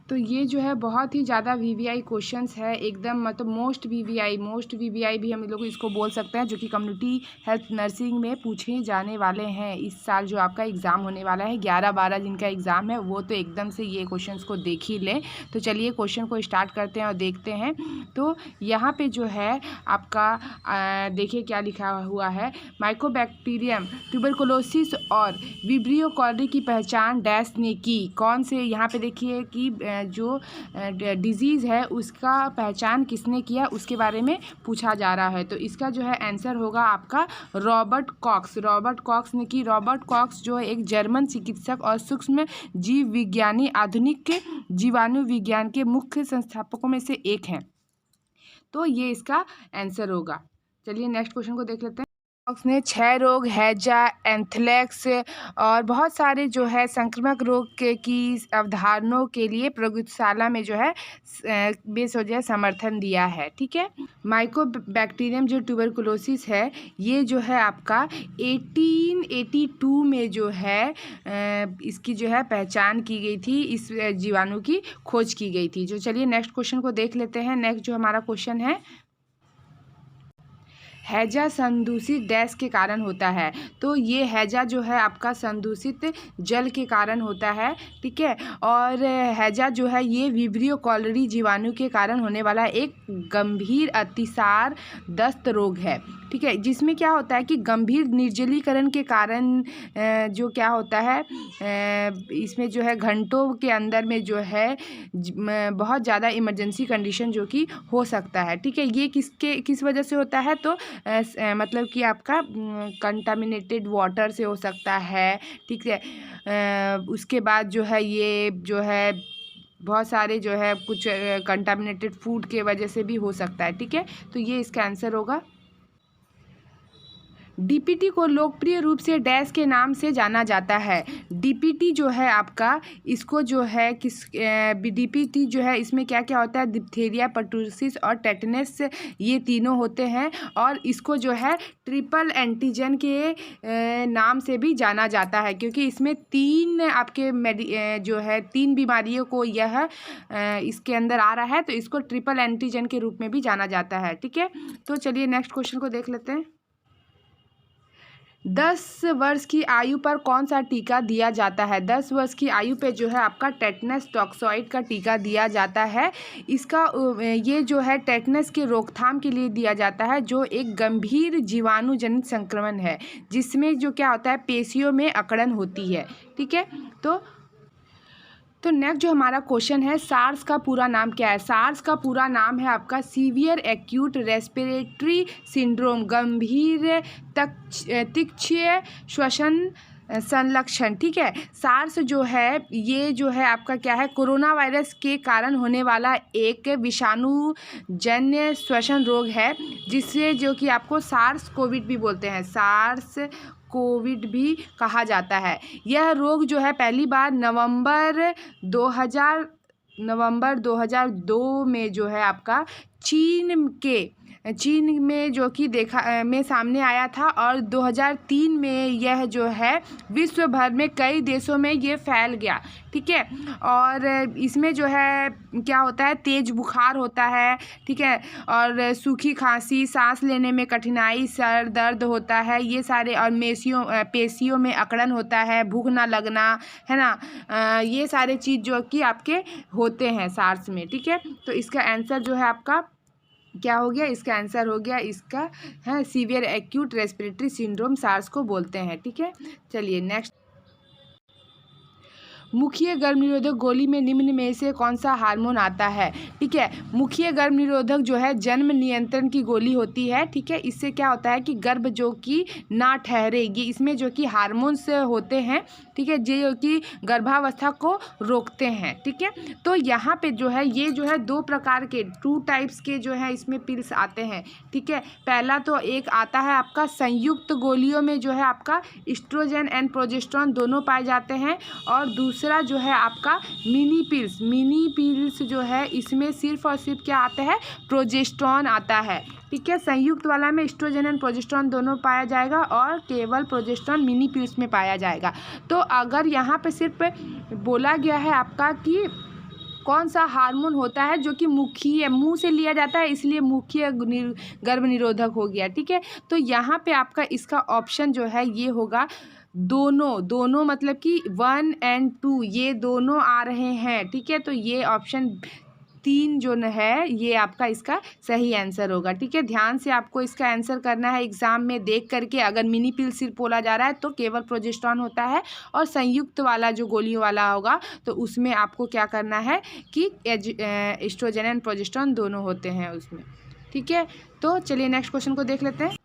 तो ये जो है बहुत ही ज़्यादा वीवीआई क्वेश्चंस है, एकदम मतलब मोस्ट वीवीआई भी हम लोग इसको बोल सकते हैं, जो कि कम्युनिटी हेल्थ नर्सिंग में पूछे जाने वाले हैं इस साल। जो आपका एग्ज़ाम होने वाला है 11-12 जिनका एग्ज़ाम है वो तो एकदम से ये क्वेश्चंस को देख ही लें। तो चलिए क्वेश्चन को स्टार्ट करते हैं और देखते हैं। तो यहाँ पे जो है आपका देखिए क्या लिखा हुआ है, माइकोबैक्टीरियम ट्यूबरकुलोसिस और विब्रियो कॉलरी की पहचान डैश ने की। कौन से, यहाँ पे देखिए कि जो डिजीज़ है उसका पहचान किसने किया उसके बारे में पूछा जा रहा है। तो इसका जो है आंसर होगा आपका रॉबर्ट कॉक्स ने की। रॉबर्ट कॉक्स जो है एक जर्मन चिकित्सक और सूक्ष्म जीव विज्ञानी, आधुनिक जीवाणु विज्ञान के मुख्य संस्थापकों में से एक हैं। तो ये इसका आंसर होगा। चलिए नेक्स्ट क्वेश्चन को देख लेते हैं। कॉक्स ने क्षय रोग, हैजा, एंथ्रेक्स और बहुत सारे जो है संक्रामक रोग की अवधारणाओं के लिए प्रयोगशाला में जो है बेसोजा समर्थन दिया है। ठीक है, माइकोबैक्टीरियम जो ट्यूबरकुलोसिस है ये जो है आपका 1882 में जो है इसकी जो है पहचान की गई थी, इस जीवाणु की खोज की गई थी। जो चलिए नेक्स्ट क्वेश्चन को देख लेते हैं। नेक्स्ट जो हमारा क्वेश्चन है, हैजा संदूषित डैश के कारण होता है। तो ये हैजा जो है आपका संदूषित जल के कारण होता है। ठीक है, और हैजा जो है ये विब्रियो कॉलरी जीवाणु के कारण होने वाला एक गंभीर अतिसार दस्त रोग है। ठीक है, जिसमें क्या होता है कि गंभीर निर्जलीकरण के कारण जो क्या होता है इसमें जो है घंटों के अंदर में जो है बहुत ज़्यादा इमरजेंसी कंडीशन जो कि हो सकता है। ठीक है, ये किस वजह से होता है, तो मतलब कि आपका कंटामिनेटेड वाटर से हो सकता है। ठीक है, उसके बाद जो है ये जो है बहुत सारे जो है कुछ कंटामिनेटेड फूड के वजह से भी हो सकता है। ठीक है, तो ये इसका आंसर होगा। डीपीटी को लोकप्रिय रूप से डैश के नाम से जाना जाता है। डीपीटी जो है आपका, इसको जो है डीपीटी जो है इसमें क्या क्या होता है, डिप्थीरिया, पर्टूसिस और टेटनस, ये तीनों होते हैं। और इसको जो है ट्रिपल एंटीजन के नाम से भी जाना जाता है, क्योंकि इसमें 3 आपके जो है 3 बीमारियों को यह इसके अंदर आ रहा है, तो इसको ट्रिपल एंटीजन के रूप में भी जाना जाता है। ठीक है, तो चलिए नेक्स्ट क्वेश्चन को देख लेते हैं। 10 वर्ष की आयु पर कौन सा टीका दिया जाता है? 10 वर्ष की आयु पे जो है आपका टेटनस टॉक्सॉइड का टीका दिया जाता है। इसका ये जो है टेटनस के रोकथाम के लिए दिया जाता है, जो एक गंभीर जीवाणु जनित संक्रमण है, जिसमें जो क्या होता है पेशियों में अकड़न होती है। ठीक है, तो नेक्स्ट जो हमारा क्वेश्चन है, सार्स का पूरा नाम क्या है? सार्स का पूरा नाम है आपका सीवियर एक्यूट रेस्पिरेटरी सिंड्रोम, गंभीर तीक्ष्ण श्वसन संलक्षण। ठीक है, सार्स जो है ये जो है आपका क्या है, कोरोना वायरस के कारण होने वाला एक विषाणुजन्य श्वसन रोग है, जिससे जो कि आपको सार्स कोविड भी बोलते हैं, सार्स कोविड भी कहा जाता है। यह रोग जो है पहली बार नवंबर 2002 में जो है आपका चीन में जो कि में सामने आया था, और 2003 में यह जो है विश्व भर में कई देशों में ये फैल गया। ठीक है, और इसमें जो है क्या होता है, तेज बुखार होता है। ठीक है, और सूखी खांसी, सांस लेने में कठिनाई, सर दर्द होता है, ये सारे, और पेशियों में अकड़न होता है, भूख ना लगना, है ना, ये सारे चीज़ जो कि आपके होते हैं सार्स में। ठीक है, तो इसका आंसर जो है आपका क्या हो गया, इसका आंसर हो गया इसका है severe acute respiratory syndrome, SARS को बोलते हैं। ठीक है, चलिए नेक्स्ट। मुख्य गर्भ निरोधक गोली में निम्न में से कौन सा हार्मोन आता है? ठीक है, मुख्य गर्भ निरोधक जो है जन्म नियंत्रण की गोली होती है। ठीक है, इससे क्या होता है कि गर्भ जो कि ना ठहरेगी, इसमें जो कि हार्मोन्स होते हैं। ठीक है, जो कि गर्भावस्था को रोकते हैं। ठीक है, तो यहाँ पे जो है ये जो है 2 प्रकार के 2 टाइप्स के जो है इसमें पिल्स आते हैं। ठीक है, पहला तो एक आता है आपका संयुक्त गोलियों में जो है आपका एस्ट्रोजन एंड प्रोजेस्टेरोन दोनों पाए जाते हैं, और दूसरा जो है आपका मिनी पिल्स जो है इसमें सिर्फ और सिर्फ क्या आता है, प्रोजेस्टेरोन आता है। ठीक है, संयुक्त वाला में एस्ट्रोजन एंड प्रोजेस्टेरोन दोनों पाया जाएगा, और केवल प्रोजेस्टेरोन मिनी पिल्स में पाया जाएगा। तो अगर यहाँ पे सिर्फ बोला गया है आपका कि कौन सा हार्मोन होता है जो कि मुखीय मुंह से लिया जाता है, इसलिए मुखीय गर्भ निरोधक हो गया। ठीक है, तो यहाँ पे आपका इसका ऑप्शन जो है ये होगा दोनों मतलब कि 1 और 2 ये दोनों आ रहे हैं। ठीक है, तो ये ऑप्शन 3 जो है ये आपका इसका सही आंसर होगा। ठीक है, ध्यान से आपको इसका आंसर करना है एग्जाम में देख करके। अगर मिनी पिल सिर्फ बोला जा रहा है तो केवल प्रोजेस्टेरॉन होता है, और संयुक्त वाला जो गोलियों वाला होगा तो उसमें आपको क्या करना है कि एस्ट्रोजन एंड प्रोजेस्टेरॉन दोनों होते हैं उसमें। ठीक है, तो चलिए नेक्स्ट क्वेश्चन को देख लेते हैं।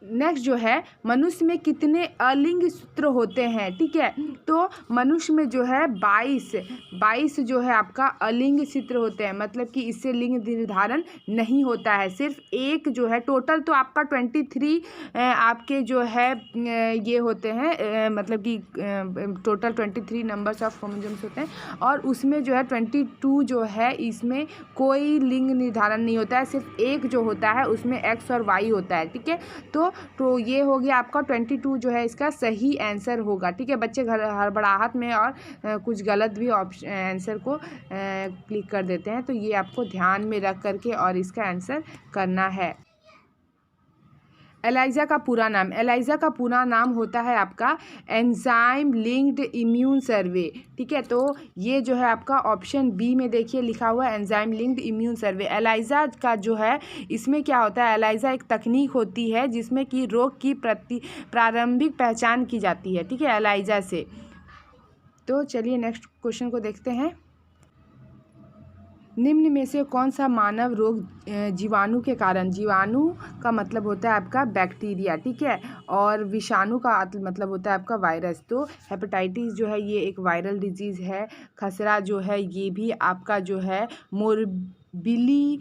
नेक्स्ट जो है, मनुष्य में कितने अलिंग सूत्र होते हैं। ठीक है, तो मनुष्य में जो है 22 जो है आपका अलिंग सूत्र होते हैं, मतलब कि इससे लिंग निर्धारण नहीं होता है, सिर्फ एक जो है। टोटल तो आपका 23 आपके जो है ये होते हैं, मतलब कि टोटल 23 नंबर्स ऑफ क्रोमोसोम्स होते हैं, और उसमें जो है 22 जो है इसमें कोई लिंग निर्धारण नहीं होता है, सिर्फ एक जो होता है उसमें एक्स और वाई होता है। ठीक है, तो ये हो गया आपका 22 जो है इसका सही आंसर होगा। ठीक है, बच्चे हड़बड़ाहट में और कुछ गलत भी आंसर को क्लिक कर देते हैं, तो ये आपको ध्यान में रख करके और इसका आंसर करना है। एलाइजा का पूरा नाम, एलाइजा का पूरा नाम होता है आपका एंजाइम लिंक्ड इम्यून सर्वे। ठीक है, तो ये जो है आपका ऑप्शन बी में देखिए लिखा हुआ है एंजाइम लिंक्ड इम्यून सर्वे। एलाइजा का जो है इसमें क्या होता है, एलाइजा एक तकनीक होती है जिसमें कि रोग की प्रारंभिक पहचान की जाती है। ठीक है, एलाइजा से। तो चलिए नेक्स्ट क्वेश्चन को देखते हैं। निम्न में से कौन सा मानव रोग जीवाणु के कारण, जीवाणु का मतलब होता है आपका बैक्टीरिया। ठीक है, और विषाणु का मतलब होता है आपका वायरस। तो हेपेटाइटिस जो है ये एक वायरल डिजीज़ है। खसरा जो है ये भी आपका जो है मोरबिली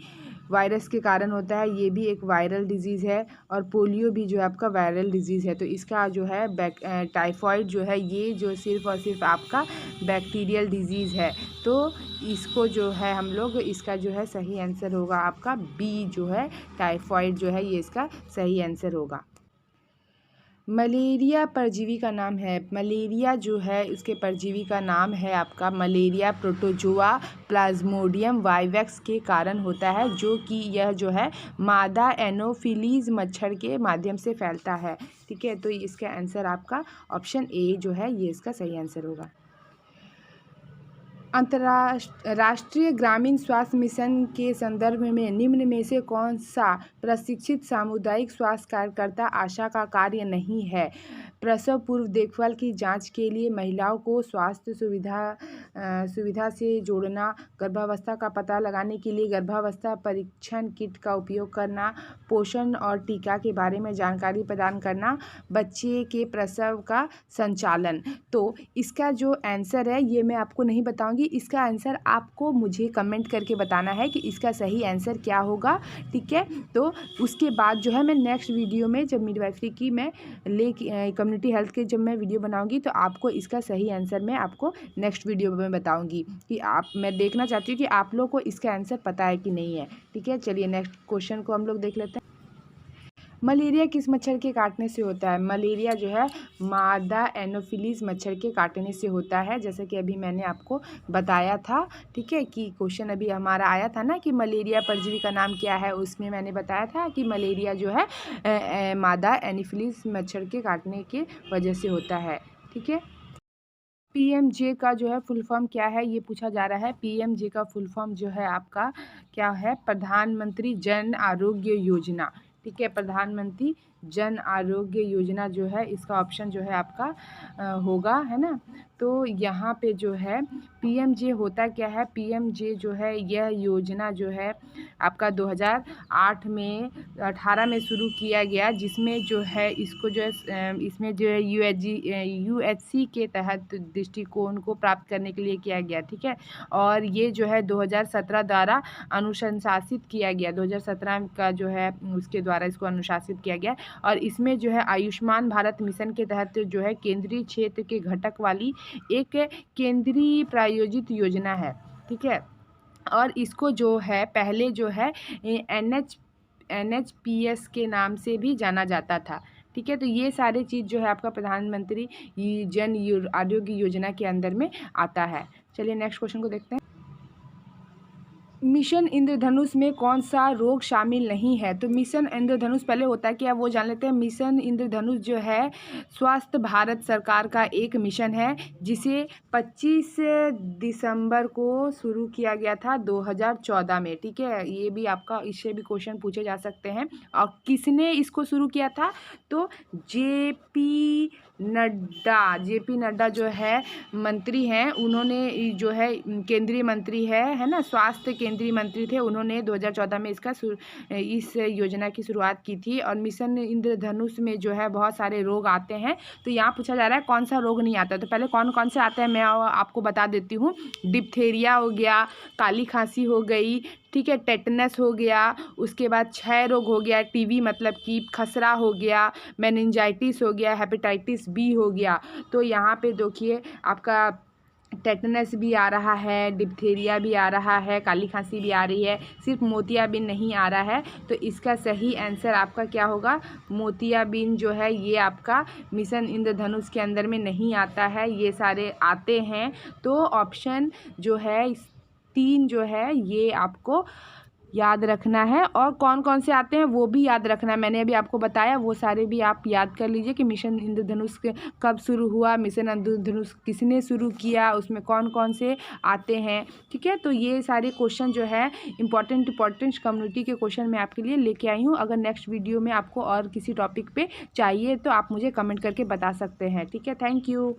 वायरस के कारण होता है, ये भी एक वायरल डिजीज़ है। और पोलियो भी जो है आपका वायरल डिजीज़ है। तो इसका जो है टाइफॉइड जो है ये जो सिर्फ और सिर्फ आपका बैक्टीरियल डिजीज़ है। तो इसको जो है हम लोग इसका जो है सही आंसर होगा आपका बी जो है टाइफॉइड जो है ये इसका सही आंसर होगा। मलेरिया परजीवी का नाम है, मलेरिया जो है इसके परजीवी का नाम है आपका मलेरिया प्रोटोजोआ प्लाज्मोडियम वाइवेक्स के कारण होता है, जो कि यह जो है मादा एनोफिलीज मच्छर के माध्यम से फैलता है। ठीक है, तो इसका आंसर आपका ऑप्शन ए जो है ये इसका सही आंसर होगा। राष्ट्रीय ग्रामीण स्वास्थ्य मिशन के संदर्भ में निम्न में से कौन सा प्रशिक्षित सामुदायिक स्वास्थ्य कार्यकर्ता आशा का कार्य नहीं है। प्रसव पूर्व देखभाल की जांच के लिए महिलाओं को स्वास्थ्य सुविधा से जोड़ना, गर्भावस्था का पता लगाने के लिए गर्भावस्था परीक्षण किट का उपयोग करना, पोषण और टीका के बारे में जानकारी प्रदान करना, बच्चे के प्रसव का संचालन। तो इसका जो आंसर है ये मैं आपको नहीं बताऊंगी, इसका आंसर आपको मुझे कमेंट करके बताना है कि इसका सही आंसर क्या होगा। ठीक है, तो उसके बाद जो है मैं नेक्स्ट वीडियो में जब मिडवाइफरी की मैं कम्युनिटी हेल्थ के जब मैं वीडियो बनाऊंगी तो आपको इसका सही आंसर मैं आपको नेक्स्ट वीडियो में बताऊंगी कि मैं देखना चाहती हूँ कि आप लोग को इसका आंसर पता है कि नहीं है। ठीक है, चलिए नेक्स्ट क्वेश्चन को हम लोग देख लेते हैं। मलेरिया किस मच्छर के काटने से होता है। मलेरिया जो है मादा एनोफिलीज मच्छर के काटने से होता है, जैसे कि अभी मैंने आपको बताया था। ठीक है, कि क्वेश्चन अभी हमारा आया था ना कि मलेरिया परजीवी का नाम क्या है, उसमें मैंने बताया था कि मलेरिया जो है मादा एनोफिलीज मच्छर के काटने के वजह से होता है। ठीक है, पीएमजे का जो है फुल फॉर्म क्या है ये पूछा जा रहा है। पीएमजे का फुल फॉर्म जो है आपका क्या है, प्रधानमंत्री जन आरोग्य योजना। ठीक है, प्रधानमंत्री जन आरोग्य योजना जो है इसका ऑप्शन जो है आपका होगा, है ना। तो यहाँ पे जो है पीएमजे होता क्या है, पीएमजे जो है यह योजना जो है आपका 2008 में 18 में शुरू किया गया, जिसमें जो है इसको जो है इसमें जो है यूएचसी के तहत दृष्टिकोण को प्राप्त करने के लिए किया गया। ठीक है, और ये जो है 2017 द्वारा अनुशंसित किया गया, 2017 का जो है उसके द्वारा इसको अनुशासित किया गया। और इसमें जो है आयुष्मान भारत मिशन के तहत जो है केंद्रीय क्षेत्र के घटक वाली एक केंद्रीय प्रायोजित योजना है। ठीक है, और इसको जो है पहले जो है NHPS के नाम से भी जाना जाता था। ठीक है। तो ये सारे चीज़ जो है आपका प्रधानमंत्री जन आरोग्य योजना के अंदर में आता है। चलिए नेक्स्ट क्वेश्चन को देखते हैं। मिशन इंद्रधनुष में कौन सा रोग शामिल नहीं है? तो मिशन इंद्रधनुष पहले होता है क्या वो जान लेते हैं। मिशन इंद्रधनुष जो है स्वास्थ्य भारत सरकार का एक मिशन है, जिसे 25 दिसंबर को शुरू किया गया था 2014 में। ठीक है, ये भी आपका इससे भी क्वेश्चन पूछे जा सकते हैं। और किसने इसको शुरू किया था? तो जेपी नड्डा जो है मंत्री हैं, उन्होंने जो है केंद्रीय मंत्री है ना, स्वास्थ्य केंद्रीय मंत्री थे, उन्होंने 2014 में इस योजना की शुरुआत की थी। और मिशन इंद्रधनुष में जो है बहुत सारे रोग आते हैं। तो यहाँ पूछा जा रहा है कौन सा रोग नहीं आता। तो पहले कौन कौन से आते हैं मैं आपको बता देती हूँ। डिप्थेरिया हो गया, काली खांसी हो गई, ठीक है, टेटनस हो गया, उसके बाद क्षय रोग हो गया, टीबी मतलब कि खसरा हो गया, मेनिंजाइटिस हो गया, हेपेटाइटिस बी हो गया। तो यहाँ पे देखिए आपका टेटनस भी आ रहा है, डिप्थेरिया भी आ रहा है, काली खांसी भी आ रही है, सिर्फ मोतियाबिंद नहीं आ रहा है। तो इसका सही आंसर आपका क्या होगा? मोतियाबिंद जो है ये आपका मिशन इंद्रधनुष के अंदर में नहीं आता है, ये सारे आते हैं। तो ऑप्शन जो है 3 जो है ये आपको याद रखना है। और कौन कौन से आते हैं वो भी याद रखना है, मैंने अभी आपको बताया, वो सारे भी आप याद कर लीजिए कि मिशन इंद्रधनुष कब शुरू हुआ, मिशन इंद्रधनुष किसने शुरू किया, उसमें कौन कौन से आते हैं। ठीक है, तो ये सारे क्वेश्चन जो है इंपॉर्टेंट कम्युनिटी के क्वेश्चन मैं आपके लिए लेके आई हूँ। अगर नेक्स्ट वीडियो में आपको और किसी टॉपिक पे चाहिए तो आप मुझे कमेंट करके बता सकते हैं। ठीक है, थैंक यू।